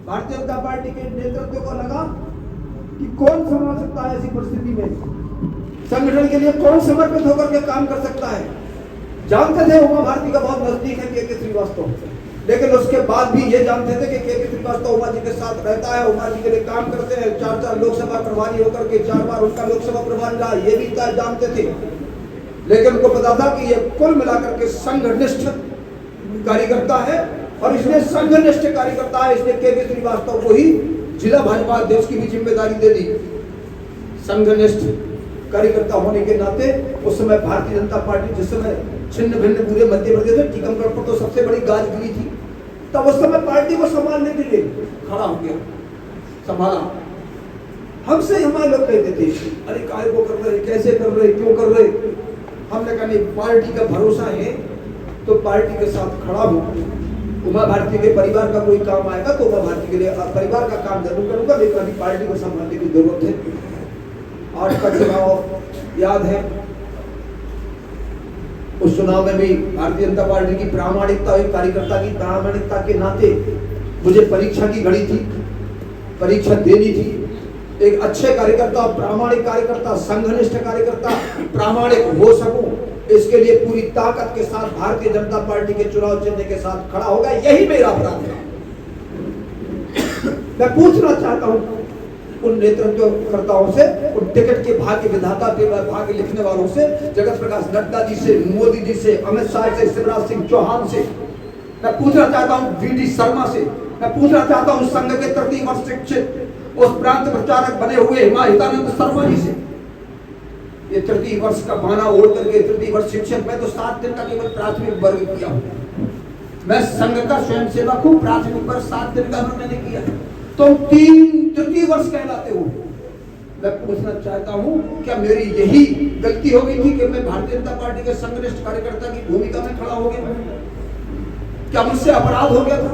Bharatiya Janata party के नेतृत्व को लगा कि कौन संभाल सकता है ऐसी परिस्थिति में, संगठन के लिए कौन समर्पित होकर के काम कर सकता है। जानते थे उमा भारती का बहुत नजदीक है के श्रीवास्तव, लेकिन उसके बाद भी ये जानते थे कि के श्रीवास्तव उमा जी के साथ रहता है, उमा जी के लिए काम करते हैं। 4 लोकसभा प्रभारी होकर के 4 बार उनका लोकसभा प्रभारी रहा, ये भी जानते थे। लेकिन उनको पता था कि ये कुल मिलाकर के संघनिष्ठ कार्यकर्ता है, और इसलिए संघनिष्ठ कार्यकर्ता है, इसलिए के श्रीवास्तव को ही जिला भाजपा अध्यक्ष की भी जिम्मेदारी दे दी। संघनिष्ठ कार्यकर्ता होने के नाते उस समय भारतीय जनता पार्टी जिस समय छिन्न भिन्न पूरे मध्य प्रदेश में टीकमगढ़ पर तो सबसे बड़ी गाज गिरी थी, तब उस समय पार्टी को संभालने के लिए खड़ा हो गया, संभाला। हमसे हमारे लोग कहते थे अरे काय को कर रहे, कैसे कर रहे, क्यों कर रहे। हमने कहा नहीं, पार्टी का भरोसा है तो पार्टी के साथ खड़ा हूं। उमा भारती के परिवार का कोई काम आएगा तो उमा भारती के लिए परिवार का काम जरूर करूंगा, लेकिन अभी पार्टी को संभालने की जरूरत है। 8 का चुनाव याद है, उस चुनाव में भी भारतीय जनता पार्टी की प्रामाणिकता हुई, कार्यकर्ता की प्रामाणिकता के नाते मुझे परीक्षा की घड़ी थी, परीक्षा देनी थी। एक अच्छे कार्यकर्ता, प्रामाणिक कार्यकर्ता, संघनिष्ठ कार्यकर्ता प्रामाणिक हो सकूं, इसके लिए पूरी ताकत के साथ भारतीय जनता पार्टी के चुनाव चिन्ह के साथ खड़ा होगा। यही मेरा अपराध है। मैं पूछना चाहता हूं उन नेतृत्वकर्ताओं से, उन टिकट के भाग्य विधाता के भाग्य लिखने वालों से, जगत प्रकाश नड्डा जी से, मोदी जी से, अमित शाह से, शिवराज सिंह चौहान से, मैं पूछना चाहता हूं वीडी शर्मा से, मैं पूछना चाहता हूं संघ के तृतीय वर्ष शिक्षित उस प्रांत प्रचारक बने हुए हिमाहितानंद शर्मा जी से। ये तृतीय वर्ष का बहाना ओढ़ करके तृतीय वर्ष शिक्षक, मैं तो 7 दिन का केवल प्राथमिक वर्ग किया हूं। मैं संघ का स्वयंसेवक हूं, प्राथमिक वर्ग 7 दिन का मैंने किया, तो 3 तृतीय वर्ष कहलाते हो। मैं पूछना चाहता हूं क्या मेरी यही गलती हो गई थी कि मैं भारतीय जनता पार्टी के संघनिष्ठ कार्यकर्ता की भूमिका में खड़ा हो गया? क्या मुझसे अपराध हो गया था?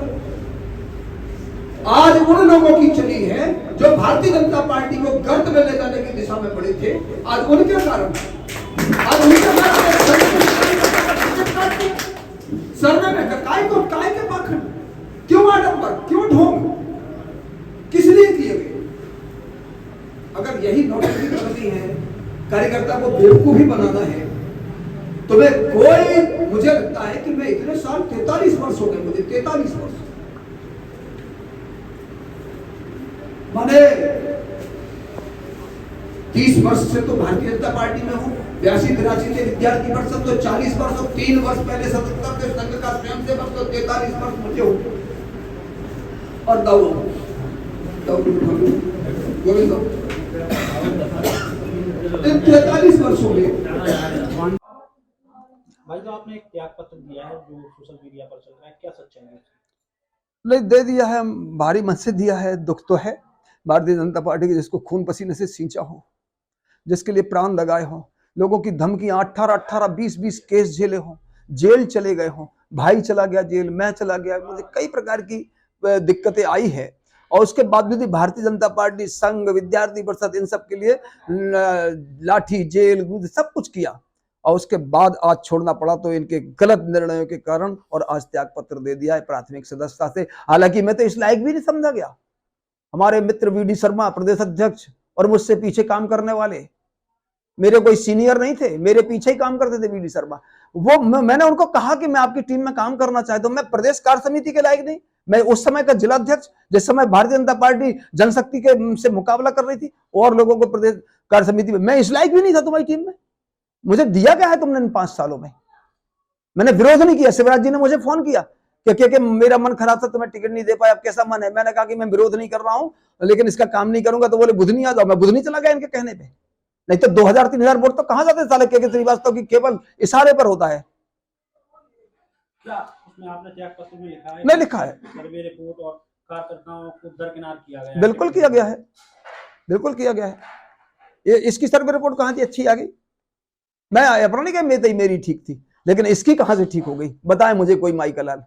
आज उन लोगों की चली है जो भारतीय जनता पार्टी को गर्त में ले जाने की दिशा में बढ़े थे, आज उनके कारण, आज उनके सर्वे में काय के पाखंड, क्यों आडंबर, क्यों ढोंग, किस लिए किए गए? अगर यही नौटंकी करनी है, कार्यकर्ता को बेवकूफ ही बनाना है, तो मैं कोई, मुझे लगता है कि मैं इतने साल 43 वर्ष हो गए मुझे, 43 वर्ष माने 30 वर्ष से तो भारतीय जनता पार्टी में हूं, 82-83 से विद्यार्थी वर्ष, तो 40 वर्ष, और 3 वर्ष पहले 77 से संघ का स्वयंसेवक, तो 43 वर्ष मुझे हो। और गोविंद 43 वर्ष हो गए। भाई तो आपने एक त्याग पत्र दिया है जो सोशल मीडिया पर चल रहा है, क्या सच्चाई है? नहीं, दे दिया है, भारी मन से दिया है। दुख तो है भारतीय जनता पार्टी के, जिसको खून पसीने से सींचा हो, जिसके लिए प्राण लगाए हो, लोगों की धमकियां 18-18, 20-20 केस झेले हो, जेल चले गए हो, भाई चला गया जेल, मैं चला गया, मुझे कई प्रकार की दिक्कतें आई है। और उसके बाद भी भारतीय जनता पार्टी, संघ, विद्यार्थी परिषद, इन सब के लिए लाठी, जेल, सब कुछ किया, और उसके बाद आज छोड़ना पड़ा तो इनके गलत निर्णयों के कारण, और आज त्याग पत्र दे दिया है प्राथमिक सदस्यता से। हालांकि मैं तो इस लायक भी नहीं समझा गया। हमारे मित्र वीडी शर्मा प्रदेश अध्यक्ष और मुझसे पीछे काम करने वाले, मेरे कोई सीनियर नहीं थे, मेरे पीछे ही काम करते थे वीडी शर्मा। वो मैंने उनको कहा कि मैं आपकी टीम में काम करना चाहता हूं, मैं प्रदेश कार्य समिति के लायक नहीं, मैं उस समय का जिला अध्यक्ष, जिस समय भारतीय जनता पार्टी जनशक्ति के से मुकाबला कर रही थी और लोगों को प्रदेश कार्य समिति में, मैं इस लायक भी नहीं था तुम्हारी टीम में। मुझे दिया क्या है तुमने इन 5 सालों में? मैंने विरोध नहीं किया। शिवराज जी ने मुझे फोन किया कि मेरा मन खराब था, तुम्हें टिकट नहीं दे पाया, अब कैसा मन है? मैंने कहा कि मैं विरोध नहीं कर रहा हूं, लेकिन इसका काम नहीं करूंगा। तो बोले बुधनी आ जाओ, मैं बुधनी चला गया इनके कहने पे। नहीं तो 2000-3000 वोट तो कहां जाते साले के श्रीवास्तव की केवल इशारे पर होता है। क्या उसमें आपने त्याग पत्र में लिखा है? नहीं लिखा है। सर्वे रिपोर्ट और कार्यकर्ताओं को दरकिनार किया गया है? बिल्कुल किया गया है, बिल्कुल किया गया है। ये इसकी सर्वे रिपोर्ट कहां थी? अच्छी आ गई। मैं अपना नहीं कहा मेरी ठीक थी, लेकिन इसकी कहां से ठीक हो गई? बताएं मुझे कोई माई का लाल।